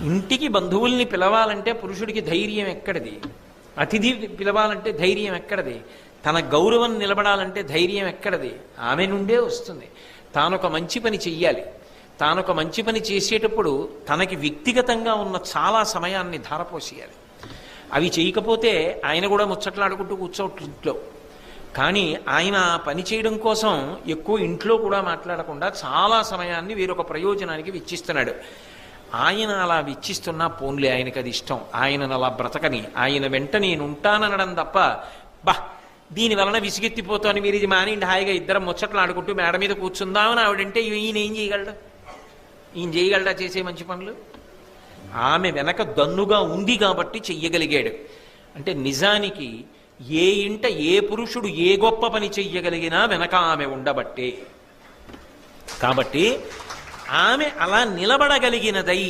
ఇంటికి బంధువుల్ని పిలవాలంటే పురుషుడికి ధైర్యం ఎక్కడిది? అతిథి పిలవాలంటే ధైర్యం ఎక్కడిది? తన గౌరవం నిలబడాలంటే ధైర్యం ఎక్కడిది? ఆమె నుండే వస్తుంది. తానొక మంచి పని చెయ్యాలి. తానొక మంచి పని చేసేటప్పుడు తనకి వ్యక్తిగతంగా ఉన్న చాలా సమయాన్ని ధారపోసేయాలి. అవి చేయకపోతే ఆయన కూడా ముచ్చట్లాడుకుంటూ కూర్చోట్లో. కానీ ఆయన పని చేయడం కోసం ఎక్కువ ఇంట్లో కూడా మాట్లాడకుండా చాలా సమయాన్ని వేరొక ప్రయోజనానికి వెచ్చిస్తున్నాడు. ఆయన అలా వెచ్చిస్తున్నా పోన్లే, ఆయనకు అది ఇష్టం, ఆయనను అలా బ్రతకని, ఆయన వెంట నేను ఉంటాననడం తప్ప బా దీని వలన విసిగెత్తిపోతాను, మీరు ఇది మానేండి, హాయిగా ఇద్దరం ముచ్చట్లు ఆడుకుంటూ మేడ మీద కూర్చుందామని ఆవిడంటే ఈయన ఏం చేయగలడు? ఈయన చేయగలడా చేసే మంచి పనులు? ఆమె వెనక దన్నుగా ఉంది కాబట్టి చెయ్యగలిగాడు. అంటే నిజానికి ఏ ఇంట ఏ పురుషుడు ఏ గొప్ప పని చెయ్యగలిగినా వెనక ఆమె ఉండబట్టే. కాబట్టి ఆమె అలా నిలబడగలిగినదై